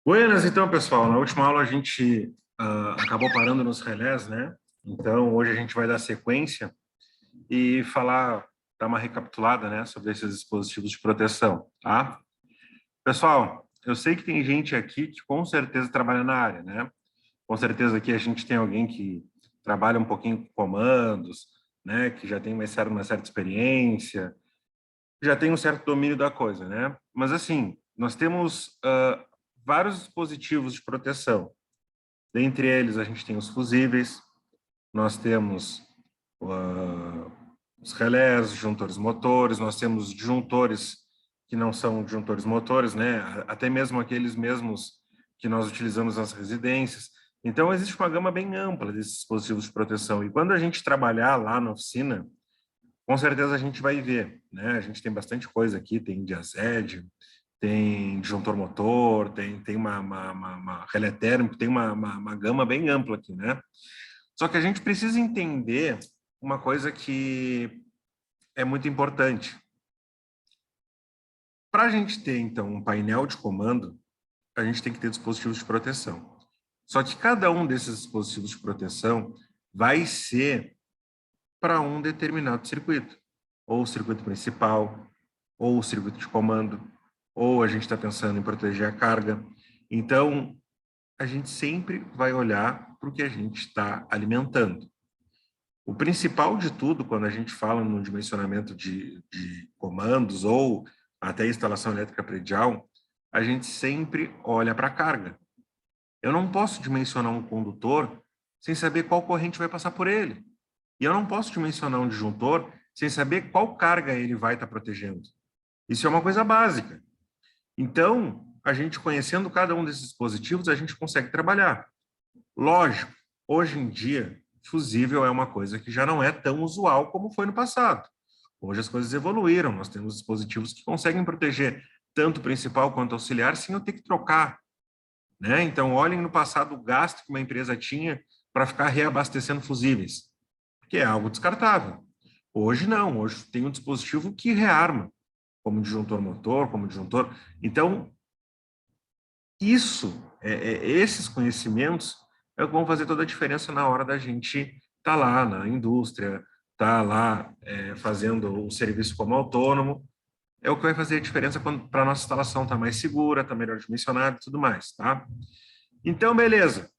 Buenas, então, pessoal. Na última aula a gente acabou parando nos relés, né? Então, hoje a gente vai dar sequência e dar uma recapitulada, né, sobre esses dispositivos de proteção, tá? Pessoal, eu sei que tem gente aqui que com certeza trabalha na área, né? Com certeza aqui a gente tem alguém que trabalha um pouquinho com comandos, né, que já tem uma certa experiência, já tem um certo domínio da coisa, né? Mas, assim, nós temos vários dispositivos de proteção. Dentre eles, a gente tem os fusíveis, nós temos os relés, disjuntores motores, nós temos disjuntores que não são disjuntores motores, né? Até mesmo aqueles mesmos que nós utilizamos nas residências. Então, existe uma gama bem ampla desses dispositivos de proteção. E quando a gente trabalhar lá na oficina, com certeza a gente vai ver, né? A gente tem bastante coisa aqui, tem diazed, tem disjuntor motor, tem uma relé térmico, tem uma gama bem ampla aqui, né? Só que a gente precisa entender uma coisa que é muito importante. Para a gente ter, então, um painel de comando, a gente tem que ter dispositivos de proteção. Só que cada um desses dispositivos de proteção vai ser para um determinado circuito, ou o circuito principal, ou o circuito de comando, ou a gente está pensando em proteger a carga. Então, a gente sempre vai olhar para o que a gente está alimentando. O principal de tudo, quando a gente fala no dimensionamento de comandos ou até instalação elétrica predial, a gente sempre olha para a carga. Eu não posso dimensionar um condutor sem saber qual corrente vai passar por ele. E eu não posso dimensionar um disjuntor sem saber qual carga ele vai estar protegendo. Isso é uma coisa básica. Então, a gente conhecendo cada um desses dispositivos, a gente consegue trabalhar. Lógico, hoje em dia, fusível é uma coisa que já não é tão usual como foi no passado. Hoje as coisas evoluíram, nós temos dispositivos que conseguem proteger tanto o principal quanto o auxiliar sem eu ter que trocar, né? Então, olhem no passado o gasto que uma empresa tinha para ficar reabastecendo fusíveis, que é algo descartável. Hoje não, hoje tem um dispositivo que rearma, como disjuntor motor, como disjuntor. Então, esses conhecimentos é o que vão fazer toda a diferença na hora da gente estar lá na indústria, estar lá fazendo o serviço como autônomo, é o que vai fazer a diferença para a nossa instalação estar mais segura, estar melhor dimensionada e tudo mais, tá? Então, beleza.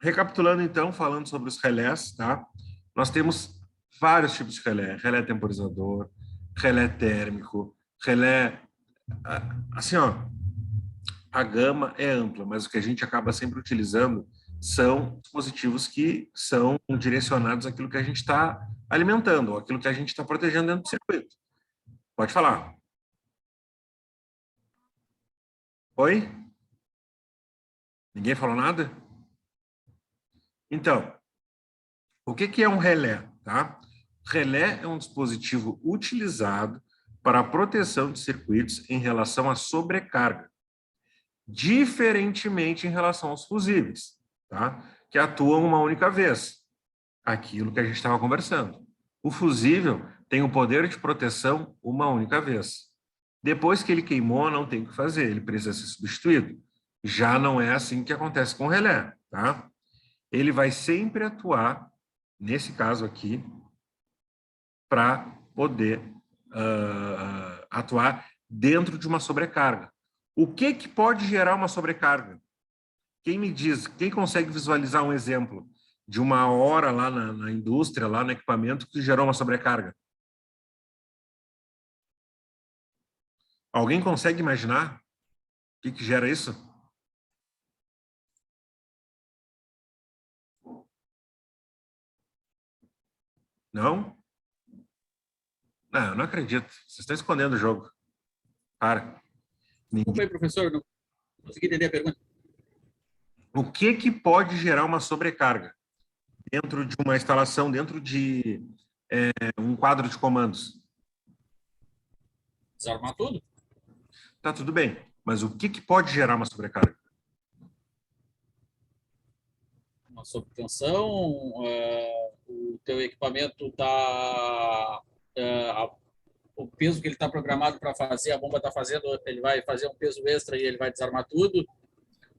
Recapitulando, então, falando sobre os relés, tá? Nós temos vários tipos de relé. Relé temporizador, relé térmico, relé... Assim, ó, a gama é ampla, mas o que a gente acaba sempre utilizando são dispositivos que são direcionados àquilo que a gente está alimentando, ou àquilo que a gente está protegendo dentro do circuito. Pode falar. Oi? Ninguém falou nada? Então, o que é um relé? Tá? Relé é um dispositivo utilizado para a proteção de circuitos em relação à sobrecarga, diferentemente em relação aos fusíveis, tá? Que atuam uma única vez. Aquilo que a gente estava conversando. O fusível tem o poder de proteção uma única vez. Depois que ele queimou, não tem o que fazer, ele precisa ser substituído. Já não é assim que acontece com o relé, tá? Ele vai sempre atuar, nesse caso aqui, para poder atuar dentro de uma sobrecarga. O que pode gerar uma sobrecarga? Quem me diz, quem consegue visualizar um exemplo de uma hora lá na indústria, lá no equipamento, que gerou uma sobrecarga? Alguém consegue imaginar o que gera isso? Não? Não, eu não acredito. Vocês estão escondendo o jogo. Para. Desculpa Ninguém... aí, professor, não consegui entender a pergunta. O que pode gerar uma sobrecarga dentro de uma instalação, dentro de um quadro de comandos? Desarmar tudo? Tá tudo bem, mas o que pode gerar uma sobrecarga? Uma sobretensão, o teu equipamento está... o peso que ele está programado para fazer, a bomba está fazendo, ele vai fazer um peso extra e ele vai desarmar tudo.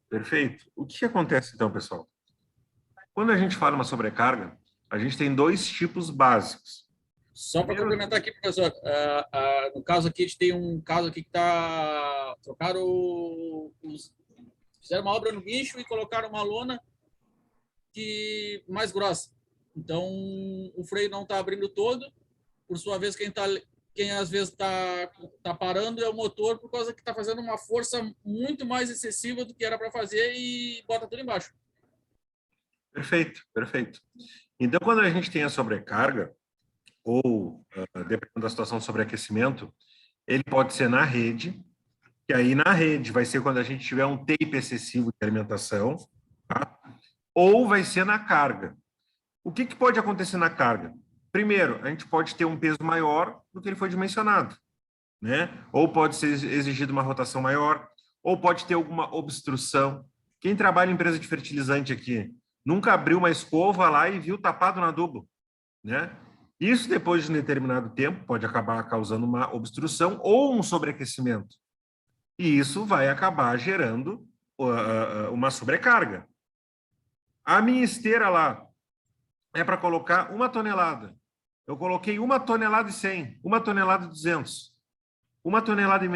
Perfeito. O que acontece então, pessoal? Quando a gente fala uma sobrecarga, a gente tem dois tipos básicos. Só para complementar aqui, professor, no caso aqui, a gente tem um caso aqui que está... Trocaram fizeram uma obra no guincho e colocaram uma lona mais grossa. Então, o freio não está abrindo todo. Por sua vez, quem às vezes tá parando é o motor, por causa que está fazendo uma força muito mais excessiva do que era para fazer e bota tudo embaixo. Perfeito, perfeito. Então, quando a gente tem a sobrecarga, ou, dependendo da situação, sobreaquecimento, ele pode ser na rede, que aí na rede vai ser quando a gente tiver um tape excessivo de alimentação, tá? Ou vai ser na carga. O que pode acontecer na carga? Primeiro, a gente pode ter um peso maior do que ele foi dimensionado, né? Ou pode ser exigida uma rotação maior, ou pode ter alguma obstrução. Quem trabalha em empresa de fertilizante aqui, nunca abriu uma escova lá e viu tapado na adubo, né? Isso, depois de um determinado tempo, pode acabar causando uma obstrução ou um sobreaquecimento. E isso vai acabar gerando uma sobrecarga. A minha esteira lá é para colocar 1 tonelada. Eu coloquei 1,1 tonelada, 1,2 tonelada, 1,5 tonelada.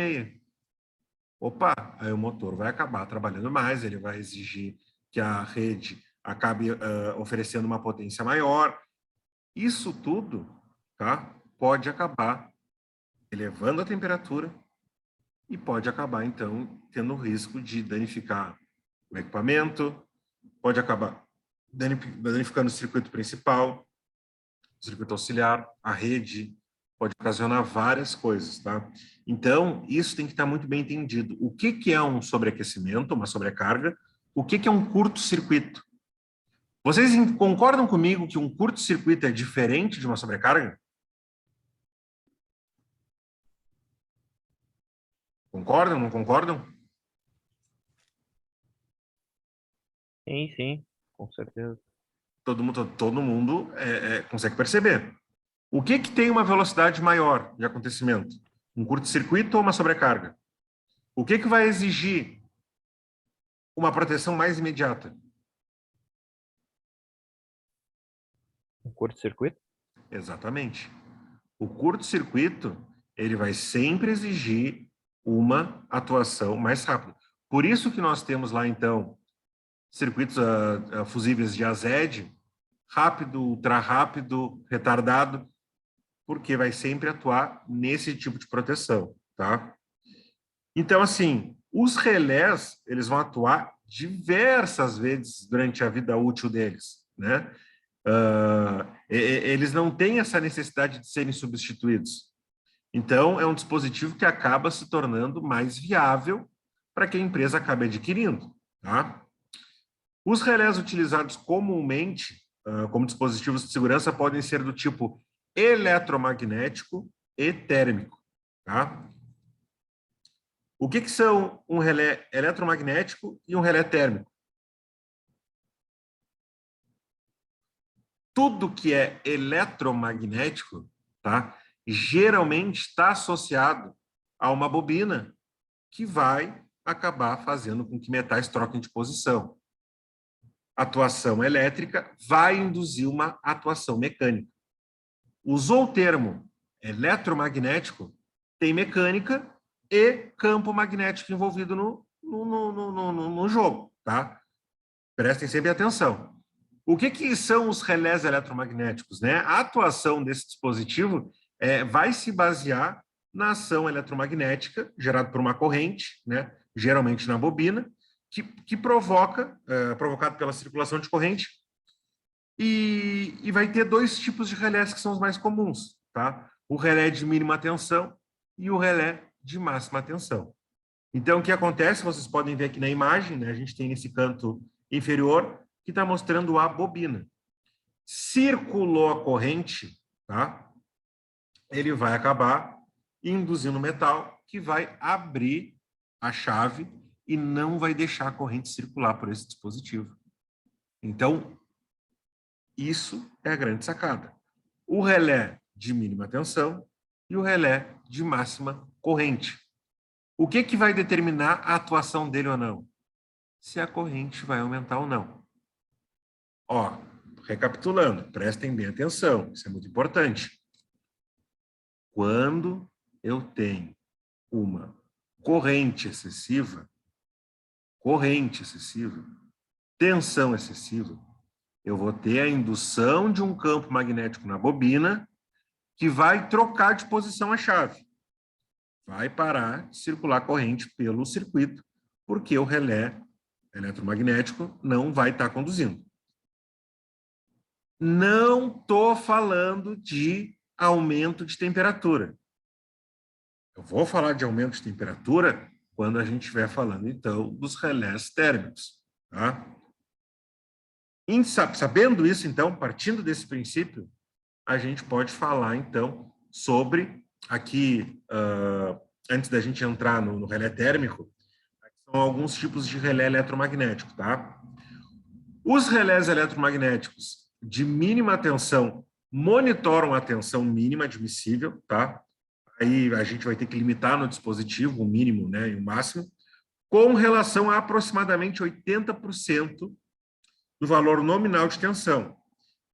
Opa, aí o motor vai acabar trabalhando mais, ele vai exigir que a rede acabe oferecendo uma potência maior. Isso tudo, tá, pode acabar elevando a temperatura e pode acabar, então, tendo o risco de danificar o equipamento, pode acabar danificando o circuito principal, o circuito auxiliar, a rede, pode ocasionar várias coisas, tá? Então, isso tem que estar muito bem entendido. O que é um sobreaquecimento, uma sobrecarga? O que é um curto-circuito? Vocês concordam comigo que um curto-circuito é diferente de uma sobrecarga? Concordam, não concordam? Sim, sim, com certeza. Todo mundo consegue perceber. O que tem uma velocidade maior de acontecimento? Um curto-circuito ou uma sobrecarga? O que vai exigir uma proteção mais imediata? Um curto-circuito? Exatamente. O curto-circuito, ele vai sempre exigir uma atuação mais rápida. Por isso que nós temos lá, então, circuitos fusíveis de AZED, rápido, ultra rápido, retardado, porque vai sempre atuar nesse tipo de proteção, tá? Então, assim, os relés, eles vão atuar diversas vezes durante a vida útil deles, né? Eles não têm essa necessidade de serem substituídos. Então, é um dispositivo que acaba se tornando mais viável para que a empresa acabe adquirindo, tá? Os relés utilizados comumente como dispositivos de segurança podem ser do tipo eletromagnético e térmico, tá? O que são um relé eletromagnético e um relé térmico? Tudo que é eletromagnético, tá, geralmente está associado a uma bobina que vai acabar fazendo com que metais troquem de posição. Atuação elétrica vai induzir uma atuação mecânica. Usou o termo eletromagnético, tem mecânica e campo magnético envolvido no jogo, tá? Prestem sempre atenção. O que são os relés eletromagnéticos, né? A atuação desse dispositivo vai se basear na ação eletromagnética gerada por uma corrente, né? Geralmente na bobina, que provocado pela circulação de corrente, e vai ter dois tipos de relés que são os mais comuns, tá? O relé de mínima tensão e o relé de máxima tensão. Então, o que acontece, vocês podem ver aqui na imagem, né? A gente tem nesse canto inferior, que está mostrando a bobina. Circulou a corrente, tá? Ele vai acabar induzindo metal, que vai abrir a chave e não vai deixar a corrente circular por esse dispositivo. Então, isso é a grande sacada. O relé de mínima tensão e o relé de máxima corrente. O que vai determinar a atuação dele ou não? se a corrente vai aumentar ou não. Ó, recapitulando, prestem bem atenção, isso é muito importante. Quando eu tenho uma corrente excessiva, tensão excessiva, eu vou ter a indução de um campo magnético na bobina que vai trocar de posição a chave. Vai parar de circular corrente pelo circuito, porque o relé eletromagnético não vai estar conduzindo. Não estou falando de aumento de temperatura. Eu vou falar de aumento de temperatura quando a gente estiver falando, então, dos relés térmicos. Tá? Sabendo isso, então, partindo desse princípio, a gente pode falar, então, sobre, aqui, antes da gente entrar no relé térmico, são alguns tipos de relé eletromagnético. Tá? Os relés eletromagnéticos de mínima tensão monitoram a tensão mínima admissível, tá? Aí a gente vai ter que limitar no dispositivo o mínimo, né, e o máximo, com relação a aproximadamente 80% do valor nominal de tensão.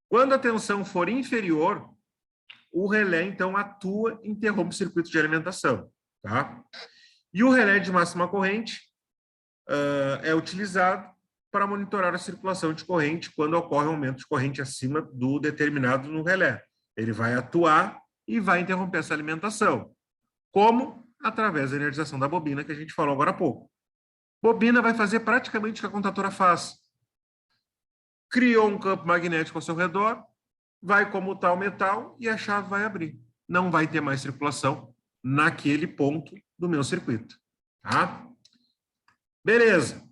Quando a tensão for inferior, o relé, então, atua e interrompe o circuito de alimentação, tá? E o relé de máxima corrente é utilizado para monitorar a circulação de corrente quando ocorre um aumento de corrente acima do determinado no relé. Ele vai atuar e vai interromper essa alimentação. Como? Através da energização da bobina, que a gente falou agora há pouco. Bobina vai fazer praticamente o que a contatora faz. Criou um campo magnético ao seu redor, vai comutar o metal e a chave vai abrir. Não vai ter mais circulação naquele ponto do meu circuito. Tá? Beleza.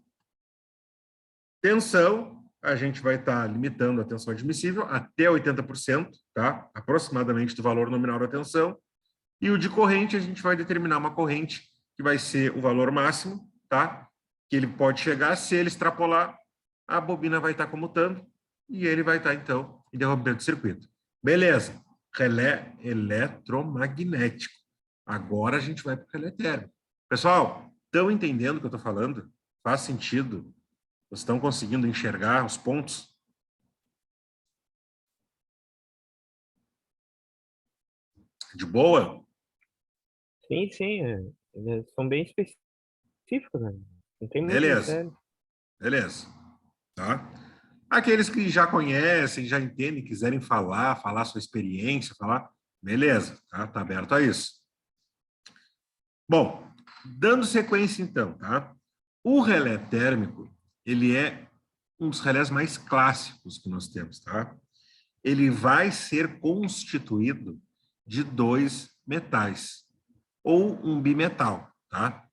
Tensão, a gente vai estar limitando a tensão admissível até 80%, tá? Aproximadamente do valor nominal da tensão. E o de corrente, a gente vai determinar uma corrente que vai ser o valor máximo, tá? Que ele pode chegar, se ele extrapolar, a bobina vai estar comutando e ele vai estar, então, interrompendo o circuito. Beleza. Relé eletromagnético. Agora a gente vai para o relé térmico. Pessoal, estão entendendo o que eu estou falando? Faz sentido? Vocês estão conseguindo enxergar os pontos? De boa? Sim, sim. Eles são bem específicos, né? Não tem muito Beleza. mistério. Beleza. Tá? Aqueles que já conhecem, já entendem, quiserem falar sua experiência, falar, beleza, tá aberto a isso. Bom, dando sequência então, tá? O relé térmico, ele é um dos relés mais clássicos que nós temos, tá? Ele vai ser constituído de 2 metais, ou um bimetal, tá?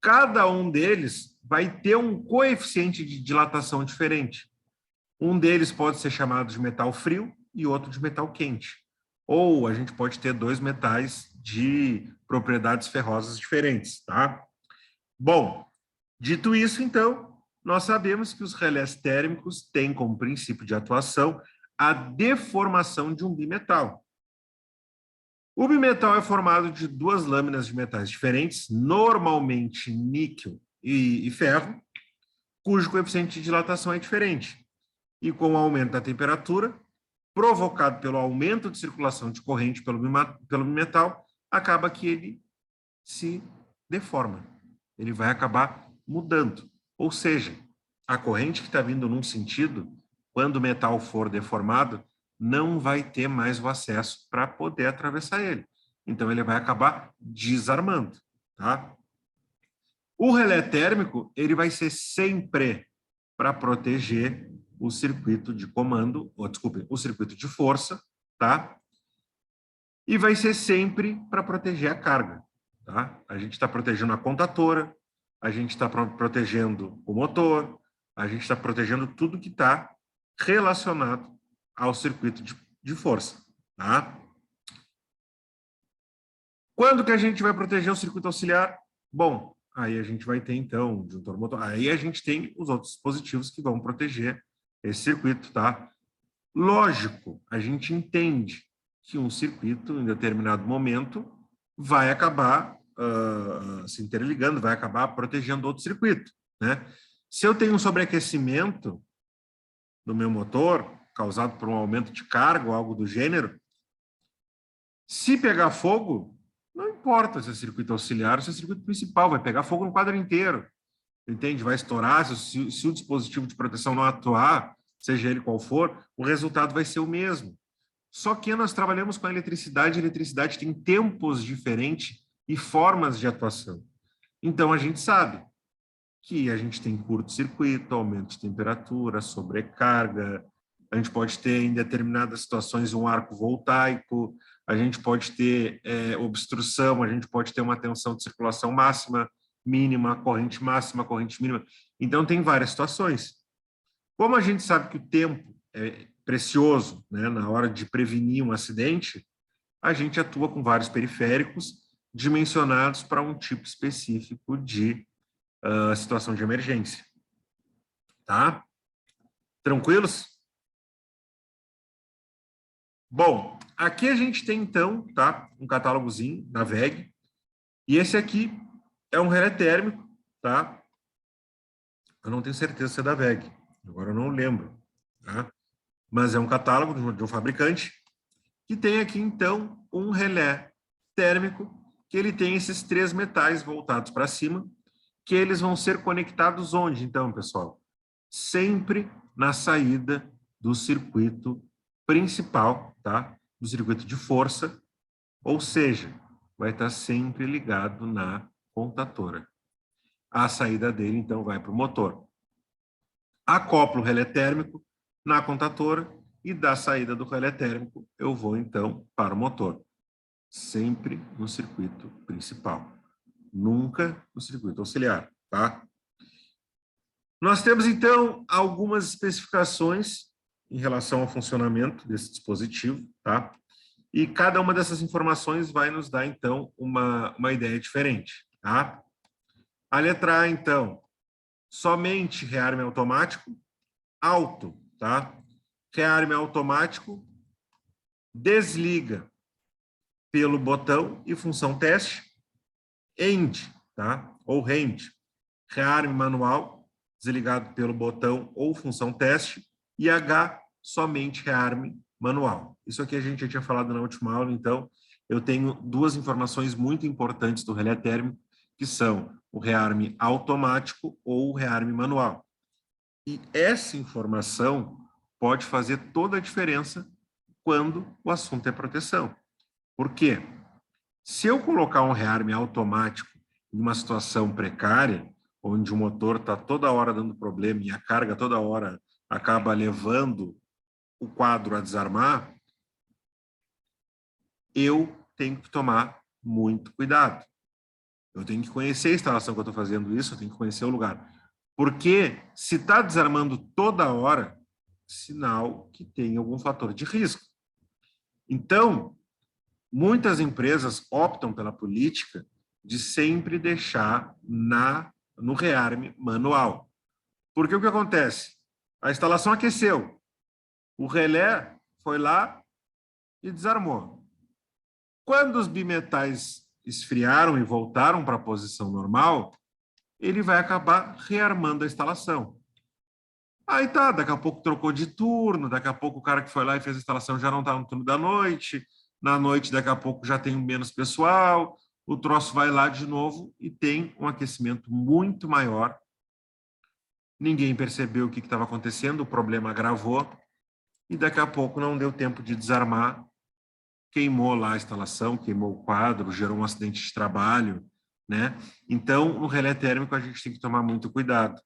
Cada um deles vai ter um coeficiente de dilatação diferente. Um deles pode ser chamado de metal frio e outro de metal quente. Ou a gente pode ter 2 metais de propriedades ferrosas diferentes, tá? Bom, dito isso, então, nós sabemos que os relés térmicos têm como princípio de atuação a deformação de um bimetal. O bimetal é formado de 2 lâminas de metais diferentes, normalmente níquel e ferro, cujo coeficiente de dilatação é diferente. E com o aumento da temperatura, provocado pelo aumento de circulação de corrente pelo bimetal, acaba que ele se deforma. Ele vai acabar mudando. Ou seja, a corrente que está vindo num sentido, quando o metal for deformado, não vai ter mais o acesso para poder atravessar ele. Então, ele vai acabar desarmando. Tá? O relé térmico, ele vai ser sempre para proteger o circuito de comando, o circuito de força, tá? E vai ser sempre para proteger a carga, tá? A gente está protegendo a contatora, a gente está protegendo o motor, a gente está protegendo tudo que está relacionado ao circuito de força, tá? Quando que a gente vai proteger o circuito auxiliar? Bom, aí a gente vai ter, então, o disjuntor motor. Aí a gente tem os outros dispositivos que vão proteger esse circuito, tá? Lógico, a gente entende que um circuito, em determinado momento, vai acabar se interligando, vai acabar protegendo outro circuito, né? Se eu tenho um sobreaquecimento no meu motor, causado por um aumento de carga ou algo do gênero, se pegar fogo, não importa se é circuito auxiliar ou se é circuito principal, vai pegar fogo no quadro inteiro, entende? Vai estourar, se o dispositivo de proteção não atuar, seja ele qual for, o resultado vai ser o mesmo. Só que nós trabalhamos com a eletricidade tem tempos diferentes e formas de atuação. Então, a gente sabe que a gente tem curto-circuito, aumento de temperatura, sobrecarga, a gente pode ter, em determinadas situações, um arco voltaico, a gente pode ter obstrução, a gente pode ter uma tensão de circulação máxima, mínima, corrente máxima, corrente mínima. Então, tem várias situações. Como a gente sabe que o tempo é precioso, né, na hora de prevenir um acidente, a gente atua com vários periféricos dimensionados para um tipo específico de situação de emergência. Tá? Tranquilos? Bom, aqui a gente tem, então, tá, um catálogozinho da WEG, e esse aqui é um relé térmico, tá? Eu não tenho certeza se é da WEG, agora eu não lembro, tá? Mas é um catálogo de um fabricante que tem aqui, então, um relé térmico que ele tem esses 3 metais voltados para cima, que eles vão ser conectados onde, então, pessoal? Sempre na saída do circuito principal, tá? Do circuito de força, ou seja, vai estar sempre ligado na contatora. A saída dele, então, vai para o motor. Acoplo o relé térmico na contatora e da saída do relé térmico eu vou, então, para o motor. Sempre no circuito principal. Nunca no circuito auxiliar, tá? Nós temos, então, algumas especificações em relação ao funcionamento desse dispositivo, tá? E cada uma dessas informações vai nos dar, então, uma ideia diferente, tá? A letra A, então, somente rearme automático, auto, tá? Rearme automático, desliga pelo botão e função teste, end, tá? Ou rend, rearme manual, desligado pelo botão ou função teste, e H, somente rearme manual. Isso aqui a gente já tinha falado na última aula, então eu tenho 2 informações muito importantes do relé térmico, que são o rearme automático ou o rearme manual. E essa informação pode fazer toda a diferença quando o assunto é proteção. Por quê? Se eu colocar um rearme automático em uma situação precária, onde o motor está toda hora dando problema e a carga toda hora acaba levando o quadro a desarmar, eu tenho que tomar muito cuidado. Eu tenho que conhecer a instalação que eu estou fazendo isso, eu tenho que conhecer o lugar. Porque se está desarmando toda hora, sinal que tem algum fator de risco. Então, muitas empresas optam pela política de sempre deixar no rearme manual. Porque o que acontece? A instalação aqueceu, o relé foi lá e desarmou. Quando os bimetais esfriaram e voltaram para a posição normal, ele vai acabar rearmando a instalação. Aí tá, daqui a pouco trocou de turno, daqui a pouco o cara que foi lá e fez a instalação já não está no turno da noite, na noite daqui a pouco já tem menos pessoal, o troço vai lá de novo e tem um aquecimento muito maior. Ninguém percebeu o que estava acontecendo, o problema agravou e daqui a pouco não deu tempo de desarmar, queimou lá a instalação, queimou o quadro, gerou um acidente de trabalho, né? Então, no relé térmico a gente tem que tomar muito cuidado.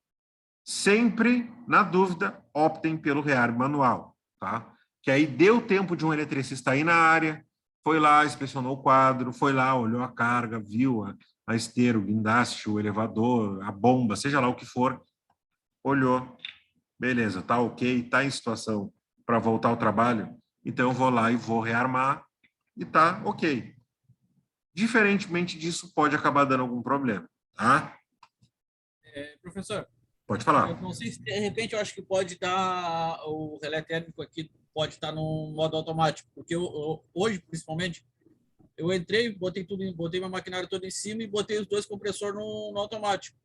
Sempre, na dúvida, optem pelo rearme manual, tá? Que aí deu tempo de um eletricista ir na área, foi lá, inspecionou o quadro, foi lá, olhou a carga, viu a esteira, o guindaste, o elevador, a bomba, seja lá o que for, olhou, beleza, tá ok, tá em situação para voltar ao trabalho, então eu vou lá e vou rearmar e tá ok. Diferentemente disso, pode acabar dando algum problema, tá? Professor, Pode eu falar. não sei se de repente eu acho que pode estar o relé térmico aqui pode estar no modo automático, porque hoje principalmente eu entrei, botei tudo, botei meu maquinário todo em cima e botei os 2 compressores no automático.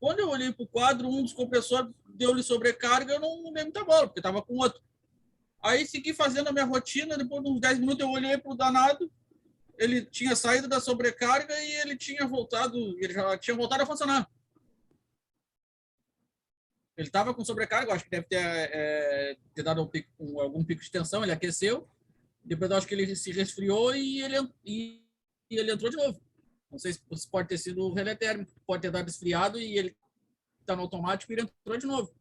Quando eu olhei para o quadro, um dos compressores deu-lhe sobrecarga, eu não dei muita bola, porque estava com outro. Aí segui fazendo a minha rotina, depois de uns 10 minutos eu olhei para o danado, ele tinha saído da sobrecarga e ele já tinha voltado a funcionar. Ele estava com sobrecarga, eu acho que deve ter dado algum pico de tensão, ele aqueceu, depois eu acho que ele se resfriou e ele entrou de novo. Não sei se pode ter sido o relé térmico, pode ter dado esfriado e ele está no automático e ele entrou de novo.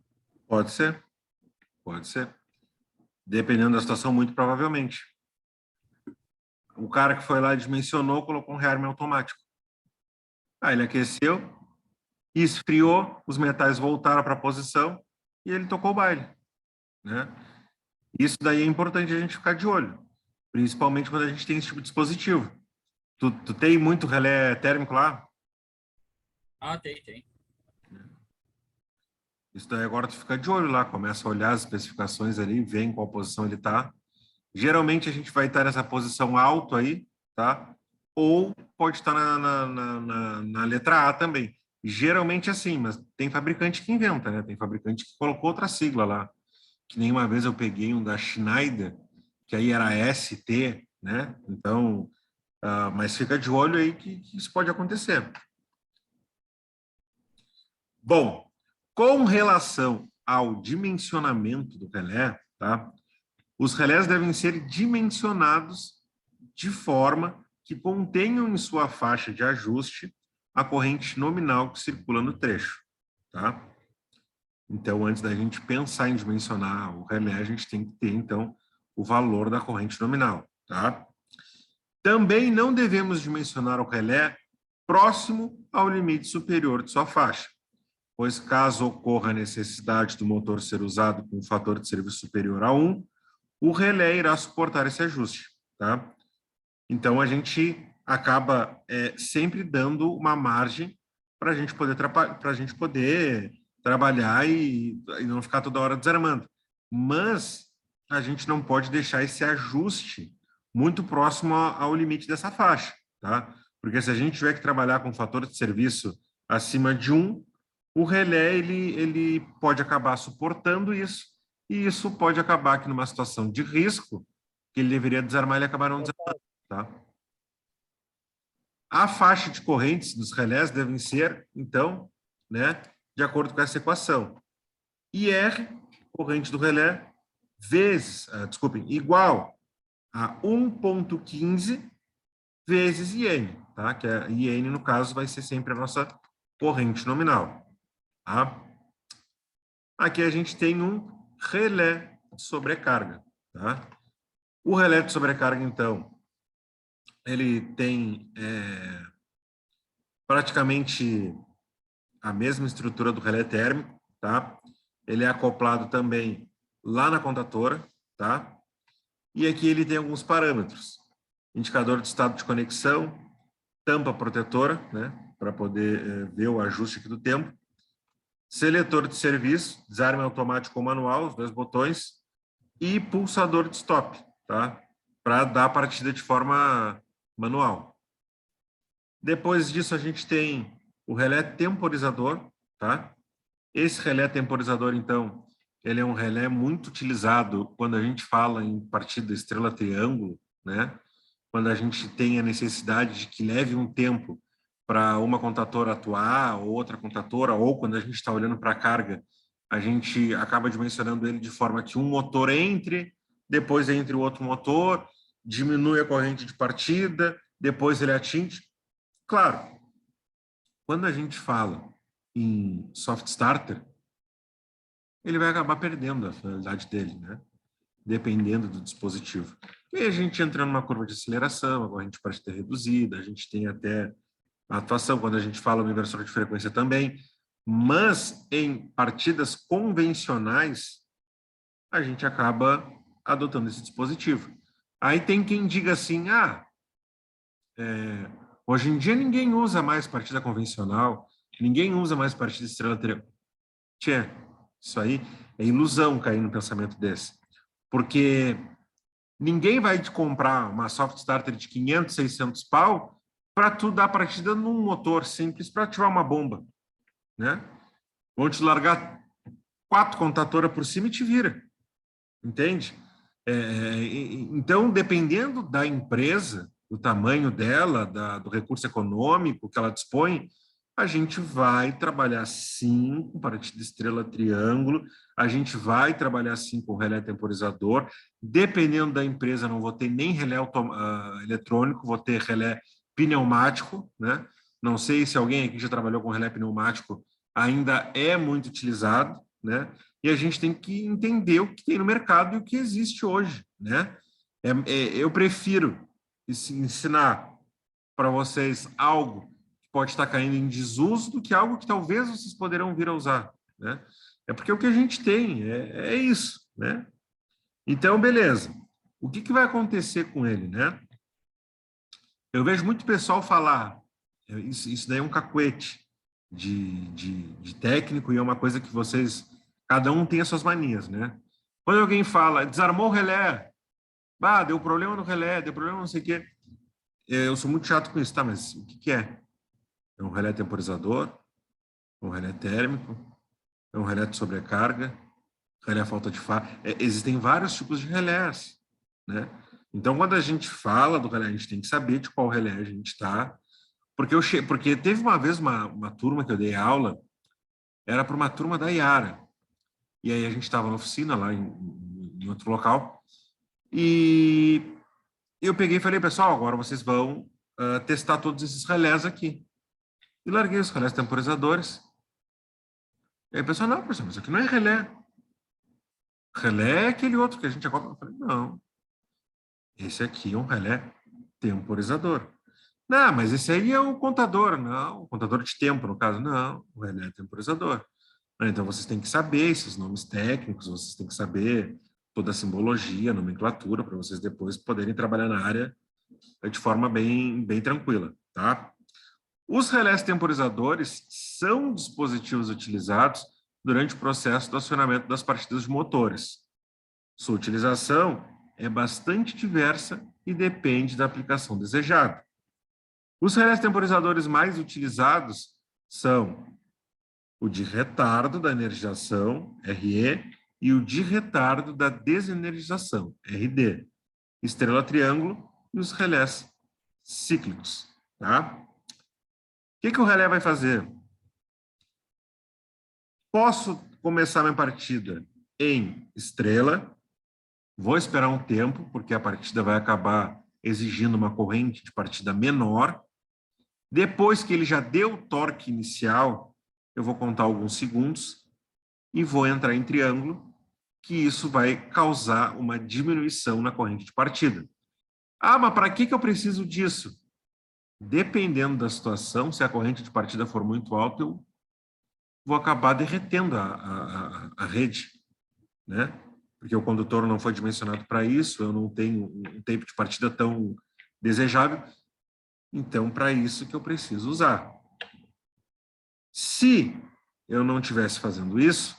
Pode ser, pode ser. Dependendo da situação, muito provavelmente. O cara que foi lá dimensionou, colocou um rearme automático. Aí ele aqueceu, esfriou, os metais voltaram para a posição e ele tocou o baile, né? Isso daí é importante a gente ficar de olho, principalmente quando a gente tem esse tipo de dispositivo. Tu tem muito relé térmico lá? Ah, tem. Isso daí agora tu fica de olho lá, começa a olhar as especificações ali, vê em qual posição ele está. Geralmente a gente vai estar nessa posição alto aí, tá? Ou pode estar na letra A também. Geralmente assim, mas tem fabricante que inventa, né? Tem fabricante que colocou outra sigla lá. Que nem uma vez eu peguei um da Schneider, que aí era ST, né? Então, mas fica de olho aí que isso pode acontecer. Bom, com relação ao dimensionamento do relé, tá? Os relés devem ser dimensionados de forma que contenham em sua faixa de ajuste a corrente nominal que circula no trecho, tá? Então, antes da gente pensar em dimensionar o relé, a gente tem que ter, então, o valor da corrente nominal, tá? Também não devemos dimensionar o relé próximo ao limite superior de sua faixa, pois caso ocorra a necessidade do motor ser usado com um fator de serviço superior a 1, o relé irá suportar esse ajuste, tá? Então, a gente acaba sempre dando uma margem para a gente poder trabalhar e não ficar toda hora desarmando. Mas a gente não pode deixar esse ajuste muito próximo ao limite dessa faixa, tá? Porque se a gente tiver que trabalhar com fator de serviço acima de 1, o relé ele pode acabar suportando isso, e isso pode acabar que numa situação de risco, que ele deveria desarmar, ele acabar não desarmando, tá? A faixa de correntes dos relés devem ser, então, né, de acordo com essa equação. IR, corrente do relé, igual a 1,15 vezes IN, tá? Que a IN, no caso, vai ser sempre a nossa corrente nominal, tá? Aqui a gente tem um relé de sobrecarga, tá? O relé de sobrecarga, então, ele tem praticamente a mesma estrutura do relé térmico, tá? Ele é acoplado também lá na contatora, tá? E aqui ele tem alguns parâmetros. Indicador de estado de conexão, tampa protetora, né? Para poder ver o ajuste aqui do tempo. Seletor de serviço, desarme automático ou manual, os 2 botões. E pulsador de stop, tá? Para dar a partida de forma manual. Depois disso, a gente tem o relé temporizador, tá? Esse relé temporizador, então, ele é um relé muito utilizado quando a gente fala em partida estrela-triângulo, né? Quando a gente tem a necessidade de que leve um tempo para uma contatora atuar, ou outra contatora, ou quando a gente está olhando para a carga, a gente acaba dimensionando ele de forma que um motor entre, depois entre o outro motor, diminui a corrente de partida, depois ele atinge. Claro, quando a gente fala em soft starter, ele vai acabar perdendo a finalidade dele, né? Dependendo do dispositivo. E aí a gente entra numa curva de aceleração, a corrente pode ter reduzida, a gente tem até a atuação, quando a gente fala no inversor de frequência também, mas em partidas convencionais, a gente acaba adotando esse dispositivo. Aí tem quem diga assim, hoje em dia ninguém usa mais partida convencional, ninguém usa mais partida estrela-triângulo. Tchê, isso aí é ilusão cair num pensamento desse. Porque ninguém vai te comprar uma soft starter de 500, 600 pau para tu dar partida num motor simples para ativar uma bomba. né? Vão te largar 4 contadoras por cima e te vira, entende? Então, dependendo da empresa, do tamanho dela, do recurso econômico que ela dispõe, a gente vai trabalhar sim com partida estrela-triângulo, a gente vai trabalhar sim com relé temporizador, dependendo da empresa, não vou ter nem relé eletrônico, vou ter relé pneumático, né? Não sei se alguém aqui já trabalhou com relé pneumático, ainda é muito utilizado, né? E a gente tem que entender o que tem no mercado e o que existe hoje, né? Eu prefiro ensinar para vocês algo que pode estar caindo em desuso do que algo que talvez vocês poderão vir a usar, né? É porque o que a gente tem é isso, né? Então, beleza. O que vai acontecer com ele, né? Eu vejo muito pessoal falar, isso daí é um cacuete de técnico e é uma coisa que vocês, cada um tem as suas manias, né? Quando alguém fala, desarmou o relé, deu problema no relé, deu problema não sei o quê, eu sou muito chato com isso, tá? Mas o que é? É um relé temporizador? É um relé térmico? É um relé de sobrecarga? Relé falta de faro? Existem vários tipos de relés, né? Então, quando a gente fala do relé, a gente tem que saber de qual relé a gente está. Porque teve uma vez uma turma que eu dei aula, era para uma turma da Iara. E aí a gente estava na oficina, lá em outro local, e eu peguei e falei, pessoal, agora vocês vão testar todos esses relés aqui. E larguei os relés temporizadores. E aí o pessoal, não, professor, mas isso aqui não é relé. Relé é aquele outro que a gente acopla. Eu falei, não, esse aqui é um relé temporizador. Não, mas esse aí é o contador. Não, o contador de tempo, no caso. Não, o relé é temporizador. Então, vocês têm que saber esses nomes técnicos, vocês têm que saber toda a simbologia, a nomenclatura, para vocês depois poderem trabalhar na área de forma bem tranquila, tá? Os relés temporizadores são dispositivos utilizados durante o processo do acionamento das partidas de motores. Sua utilização é bastante diversa e depende da aplicação desejada. Os relés temporizadores mais utilizados são o de retardo da energização, RE, e o de retardo da desenergização, RD, estrela-triângulo e os relés cíclicos. Tá? O que o relé vai fazer? Posso começar minha partida em estrela, vou esperar um tempo, porque a partida vai acabar exigindo uma corrente de partida menor. Depois que ele já deu o torque inicial, eu vou contar alguns segundos e vou entrar em triângulo, que isso vai causar uma diminuição na corrente de partida. Ah, mas para que eu preciso disso? Dependendo da situação, se a corrente de partida for muito alta, eu vou acabar derretendo a rede, né? Porque o condutor não foi dimensionado para isso, eu não tenho um tempo de partida tão desejável, então para isso que eu preciso usar. Se eu não estivesse fazendo isso,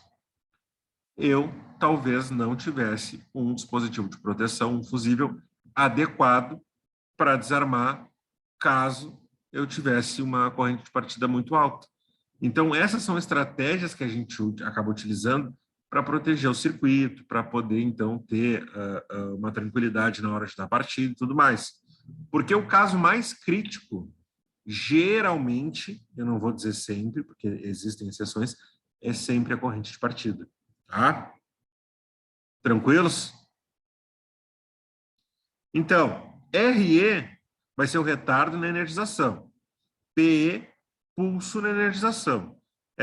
eu talvez não tivesse um dispositivo de proteção, um fusível adequado para desarmar caso eu tivesse uma corrente de partida muito alta. Então, essas são estratégias que a gente acaba utilizando para proteger o circuito, para poder, então, ter uma tranquilidade na hora de dar partida e tudo mais. Porque o caso mais crítico, geralmente, eu não vou dizer sempre, porque existem exceções, é sempre a corrente de partida. Tá? Tranquilos? Então, RE vai ser o retardo na energização. PE, pulso na energização.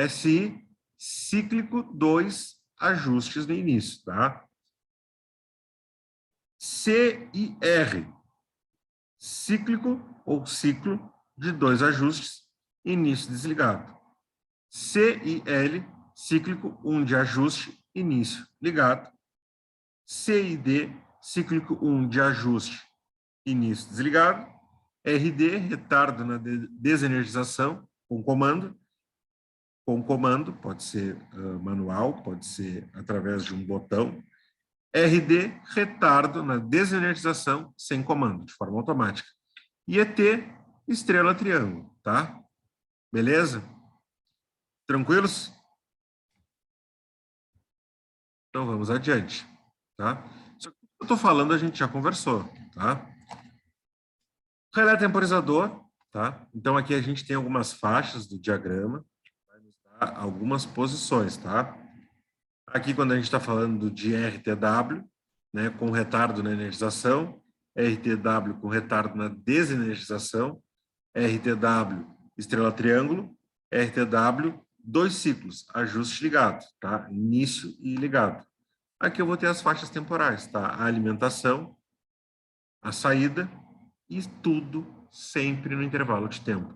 SI, cíclico, 2 ajustes no início, tá? CIR, cíclico ou ciclo de 2 ajustes, início desligado. CIL, cíclico, 1 de ajuste, início ligado. CID, cíclico 1 de ajuste, início desligado. RD, retardo na desenergização, com comando. Com comando, pode ser manual, pode ser através de um botão. RD, retardo na desenergização sem comando, de forma automática. E ET, estrela triângulo, tá? Beleza? Tranquilos? Então vamos adiante, tá? Isso que eu estou falando a gente já conversou, tá? Relé temporizador, tá? Então aqui a gente tem algumas faixas do diagrama, vai nos dar algumas posições, tá? Aqui quando a gente está falando de RTW, né, com retardo na energização, RTW com retardo na desenergização, RTW estrela triângulo, RTW 2 ciclos, ajuste ligado, tá? Início e ligado. Aqui eu vou ter as faixas temporais, tá? A alimentação, a saída e tudo sempre no intervalo de tempo.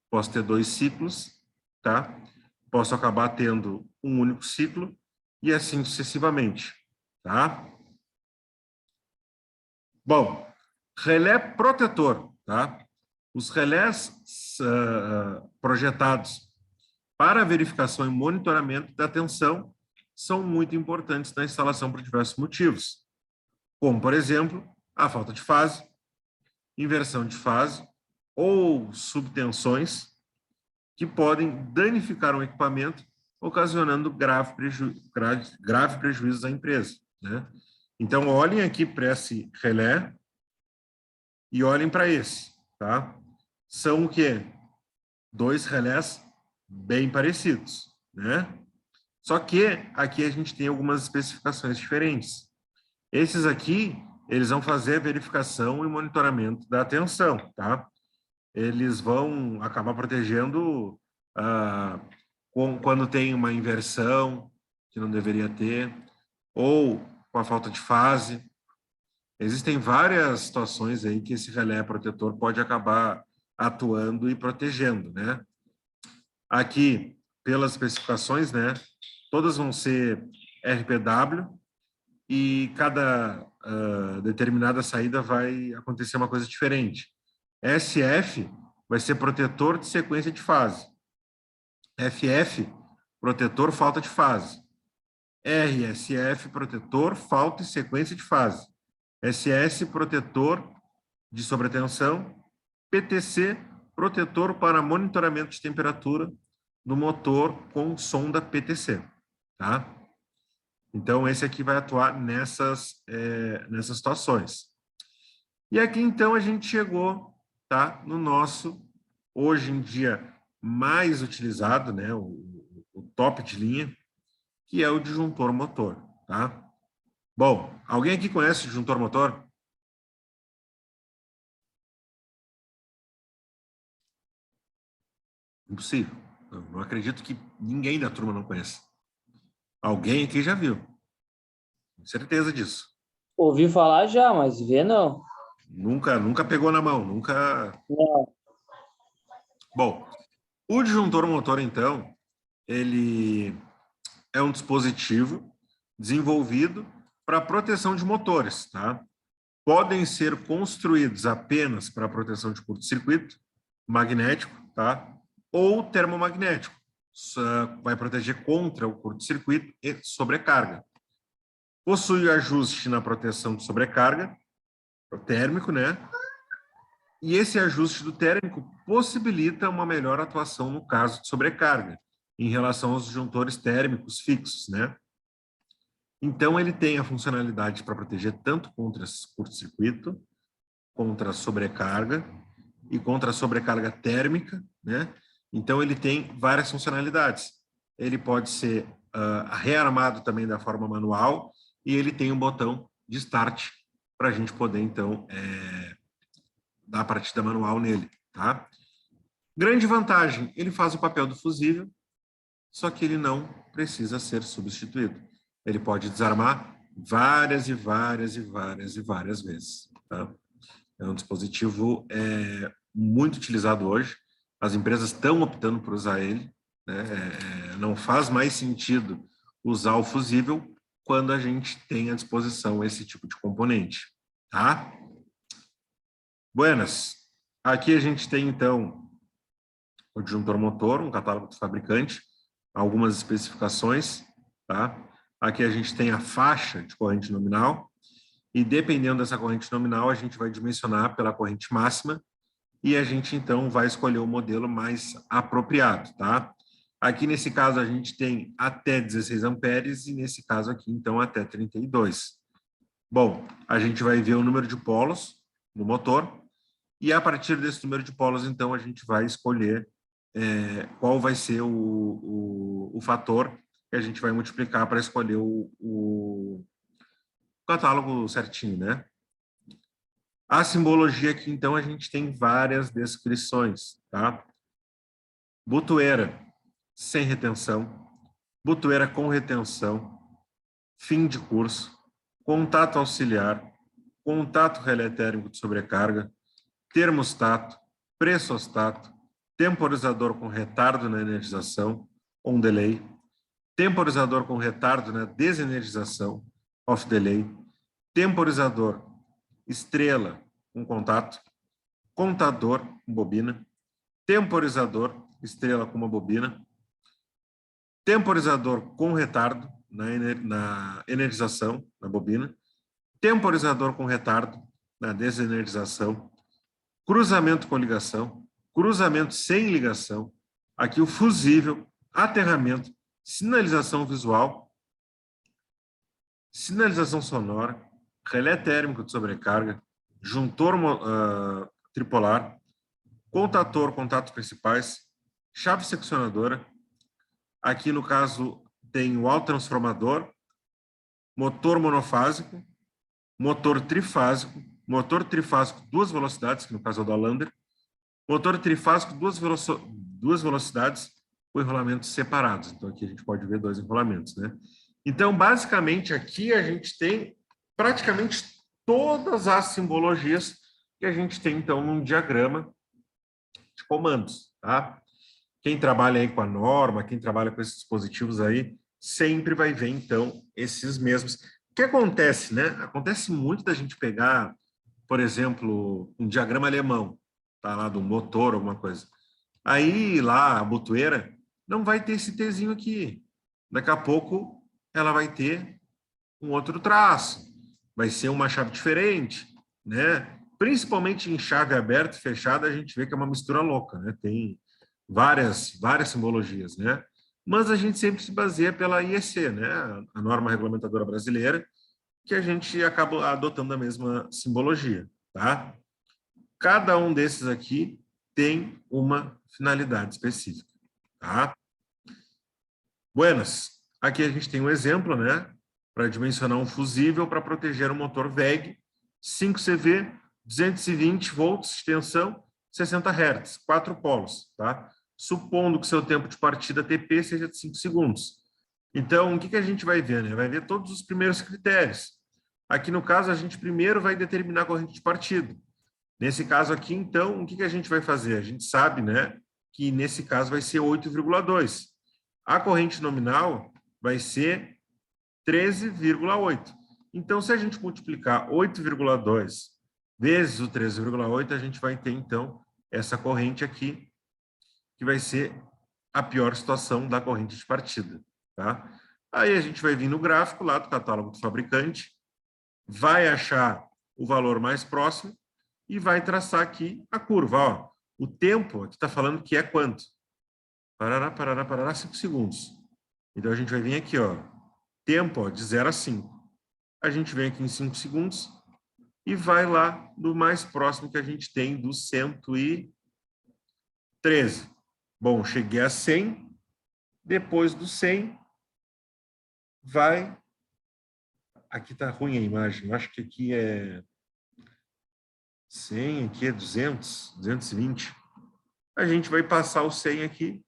Posso ter 2 ciclos, tá? Posso acabar tendo um único ciclo e assim sucessivamente, tá? Bom, relé protetor, tá? Os relés projetados para verificação e monitoramento da tensão são muito importantes na instalação por diversos motivos, como, por exemplo, a falta de fase, inversão de fase ou subtensões que podem danificar um equipamento, ocasionando grave prejuízo à empresa, né? Então, olhem aqui para esse relé e olhem para esse, tá? São o quê? 2 relés bem parecidos, né? Só que aqui a gente tem algumas especificações diferentes. Esses aqui, eles vão fazer a verificação e monitoramento da tensão, tá? Eles vão acabar protegendo quando tem uma inversão, que não deveria ter, ou com a falta de fase. Existem várias situações aí que esse relé protetor pode acabar atuando e protegendo, né? Aqui, pelas especificações, né, todas vão ser RPW e cada determinada saída vai acontecer uma coisa diferente. SF vai ser protetor de sequência de fase. FF, protetor falta de fase. RSF, protetor falta e sequência de fase. SS, protetor de sobretensão. PTC, protetor para monitoramento de temperatura do motor com sonda PTC, tá? Então, esse aqui vai atuar nessas situações. E aqui, então, a gente chegou, tá, no nosso, hoje em dia, mais utilizado, né, o top de linha, que é o disjuntor motor, tá? Bom, alguém aqui conhece o disjuntor motor? Impossível. Não acredito que ninguém da turma não conheça. Alguém aqui já viu. Com certeza disso. Ouvi falar já, mas ver não. Nunca pegou na mão, nunca... Não. Bom, o disjuntor motor, então, ele é um dispositivo desenvolvido para proteção de motores, tá? Podem ser construídos apenas para proteção de curto-circuito, magnético, tá? Ou termomagnético. Vai proteger contra o curto-circuito e sobrecarga. Possui ajuste na proteção de sobrecarga, o térmico, né? E esse ajuste do térmico possibilita uma melhor atuação no caso de sobrecarga, em relação aos disjuntores térmicos fixos, né? Então, ele tem a funcionalidade para proteger tanto contra curto-circuito, contra sobrecarga e contra a sobrecarga térmica, né? Então, ele tem várias funcionalidades. Ele pode ser rearmado também da forma manual e ele tem um botão de start para a gente poder, então, dar a partida manual nele, tá? Grande vantagem, ele faz o papel do fusível, só que ele não precisa ser substituído. Ele pode desarmar várias e várias e várias e várias vezes, tá? É um dispositivo muito utilizado hoje. As empresas estão optando por usar ele, né? Não faz mais sentido usar o fusível quando a gente tem à disposição esse tipo de componente, tá? Buenas. Aqui a gente tem, então, o disjuntor motor, um catálogo do fabricante, algumas especificações, tá? Aqui a gente tem a faixa de corrente nominal e, dependendo dessa corrente nominal, a gente vai dimensionar pela corrente máxima e a gente, então, vai escolher o modelo mais apropriado, tá? Aqui, nesse caso, a gente tem até 16 amperes e, nesse caso aqui, então, até 32. Bom, a gente vai ver o número de polos no motor e, a partir desse número de polos, então, a gente vai escolher qual vai ser o fator que a gente vai multiplicar para escolher o catálogo certinho, né? A simbologia aqui, então, a gente tem várias descrições, tá? Botoeira sem retenção, botoeira com retenção, fim de curso, contato auxiliar, contato relé térmico de sobrecarga, termostato, pressostato, temporizador com retardo na energização, on delay, temporizador com retardo na desenergização, off delay, temporizador estrela com contato, contador com bobina, temporizador estrela com uma bobina, temporizador com retardo na energização, na bobina, temporizador com retardo na desenergização, cruzamento com ligação, cruzamento sem ligação, aqui o fusível, aterramento, sinalização visual, sinalização sonora, relé térmico de sobrecarga, juntor tripolar, contator, contatos principais, chave seccionadora. Aqui, no caso, tem o autotransformador, motor monofásico, motor trifásico, duas velocidades, que no caso é o da Lander, motor trifásico, duas velocidades com enrolamentos separados. Então, aqui a gente pode ver dois enrolamentos, né? Então, basicamente, aqui a gente tem praticamente todas as simbologias que a gente tem, então, num diagrama de comandos, tá? Quem trabalha aí com a norma, quem trabalha com esses dispositivos aí, sempre vai ver, então, esses mesmos. O que acontece, né? Acontece muito da gente pegar, por exemplo, um diagrama alemão, tá lá do motor, alguma coisa. Aí, lá, a botoeira não vai ter esse Tzinho aqui. Daqui a pouco, ela vai ter um outro traço. Vai ser uma chave diferente, né? Principalmente em chave aberta e fechada, a gente vê que é uma mistura louca, né? Tem várias simbologias, né? Mas a gente sempre se baseia pela IEC, né? A norma regulamentadora brasileira, que a gente acaba adotando a mesma simbologia, tá? Cada um desses aqui tem uma finalidade específica, tá? Buenas. Aqui a gente tem um exemplo, né? Para dimensionar um fusível para proteger um motor VEG, 5CV, 220 volts, extensão, 60 Hz, 4 polos, tá? Supondo que seu tempo de partida TP seja de 5 segundos. Então, o que a gente vai ver, né? Vai ver todos os primeiros critérios. Aqui, no caso, a gente primeiro vai determinar a corrente de partida. Nesse caso aqui, então, o que a gente vai fazer? A gente sabe, né, que nesse caso vai ser 8,2. A corrente nominal vai ser 13,8. Então, se a gente multiplicar 8,2 vezes o 13,8, a gente vai ter, então, essa corrente aqui, que vai ser a pior situação da corrente de partida, tá? Aí a gente vai vir no gráfico lá do catálogo do fabricante, vai achar o valor mais próximo e vai traçar aqui a curva, ó. O tempo aqui está falando que é quanto? Parará, 5 segundos. Então, a gente vai vir aqui, ó, tempo, ó, de 0 a 5. A gente vem aqui em 5 segundos e vai lá no mais próximo que a gente tem, do 113. Bom, cheguei a 100. Depois do 100, vai... Aqui está ruim a imagem. Eu acho que aqui é 100, aqui é 200, 220. A gente vai passar o 100 aqui.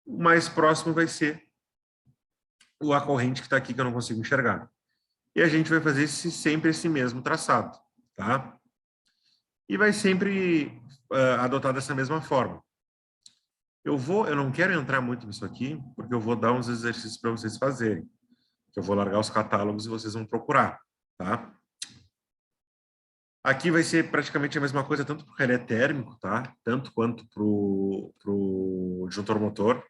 O mais próximo vai ser a corrente que está aqui, que eu não consigo enxergar. E a gente vai fazer sempre esse mesmo traçado, tá? E vai sempre adotar dessa mesma forma. Eu não quero entrar muito nisso aqui, porque eu vou dar uns exercícios para vocês fazerem. Que eu vou largar os catálogos e vocês vão procurar, tá? Aqui vai ser praticamente a mesma coisa, tanto para o relé térmico, tá? Tanto quanto para o disjuntor motor.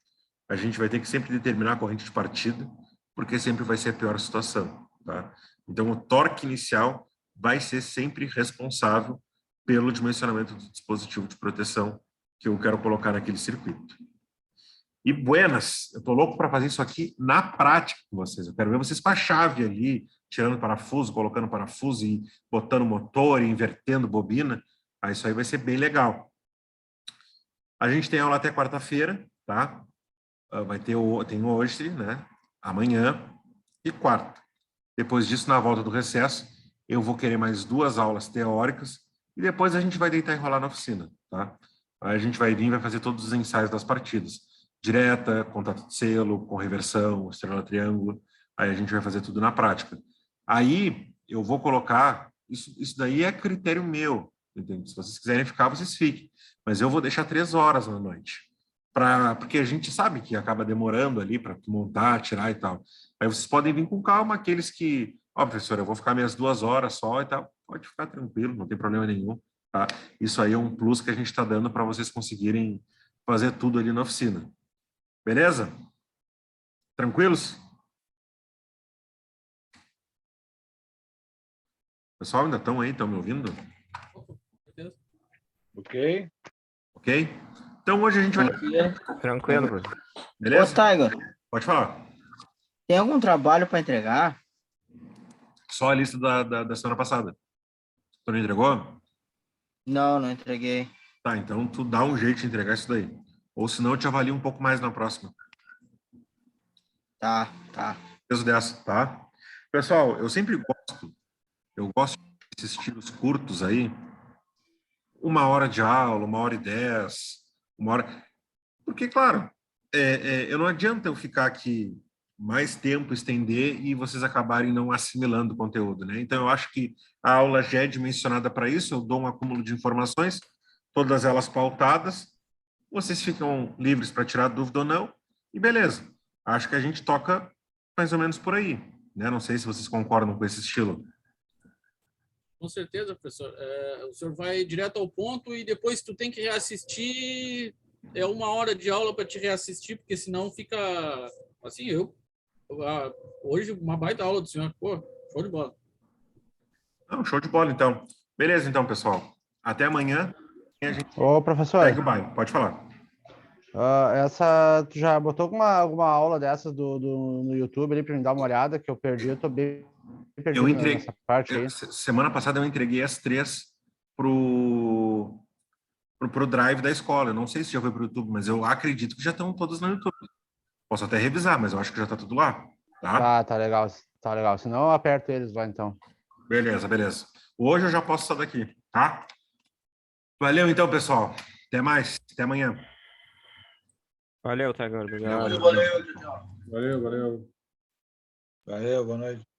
A gente vai ter que sempre determinar a corrente de partida, porque sempre vai ser a pior situação, tá? Então, o torque inicial vai ser sempre responsável pelo dimensionamento do dispositivo de proteção que eu quero colocar naquele circuito. E buenas, eu tô louco para fazer isso aqui na prática com vocês. Eu quero ver vocês com a chave ali, tirando parafuso, colocando parafuso e botando motor e invertendo bobina. Aí isso aí vai ser bem legal. A gente tem aula até quarta-feira, tá? Tem hoje, né? Amanhã e quarta. Depois disso, na volta do recesso, eu vou querer mais 2 aulas teóricas e depois a gente vai deitar e rolar na oficina, tá? Aí a gente vai vir e vai fazer todos os ensaios das partidas. Direta, contato de selo, com reversão, estrela triângulo. Aí a gente vai fazer tudo na prática. Aí eu vou colocar, isso daí é critério meu, entende? Se vocês quiserem ficar, vocês fiquem. Mas eu vou deixar 3 horas na noite. Porque a gente sabe que acaba demorando ali para montar, tirar e tal. Aí vocês podem vir com calma, aqueles que, ó, professor, eu vou ficar minhas 2 horas só e tal. Pode ficar tranquilo, não tem problema nenhum, tá? Isso aí é um plus que a gente está dando para vocês conseguirem fazer tudo ali na oficina. Beleza? Tranquilos? Pessoal, ainda estão aí? Estão me ouvindo? Ok. Ok? Então hoje a gente vai... Tranquilo, professor. Ô, Beleza? Tiger, Pode falar. tem algum trabalho para entregar? Só a lista da semana passada. Tu não entregou? Não, não entreguei. Tá, então tu dá um jeito de entregar isso daí. Ou senão eu te avalio um pouco mais na próxima. Tá, tá. Peso dessa, tá? Pessoal, eu gosto desses tiros curtos aí. 1 hora de aula, 1h10, 1 hora. Porque, claro, eu não adianta eu ficar aqui mais tempo, estender e vocês acabarem não assimilando o conteúdo, né? Então, eu acho que a aula já é dimensionada para isso, eu dou um acúmulo de informações, todas elas pautadas, vocês ficam livres para tirar dúvida ou não, e beleza. Acho que a gente toca mais ou menos por aí, né? Não sei se vocês concordam com esse estilo. Com certeza, professor. O senhor vai direto ao ponto e depois tu tem que reassistir. É 1 hora de aula para te reassistir, porque senão fica assim. Hoje uma baita aula do senhor. Pô, show de bola. Não, show de bola, então. Beleza, então, pessoal. Até amanhã. E a gente Ô, professor, segue o baile. Pode falar. tu já botou alguma aula dessas no YouTube ali para me dar uma olhada, que eu perdi, eu tô bem perdido nessa parte aí. Semana passada eu entreguei as 3 pro Drive da escola. Eu não sei se já foi pro YouTube, mas eu acredito que já estão todas no YouTube. Posso até revisar, mas eu acho que já está tudo lá. Tá? Tá legal, tá legal. Senão eu aperto eles lá, então. Beleza, beleza. Hoje eu já posso sair daqui, tá? Valeu, então, pessoal. Até mais. Até amanhã. Valeu, Tiger. Obrigado. Valeu, boa noite.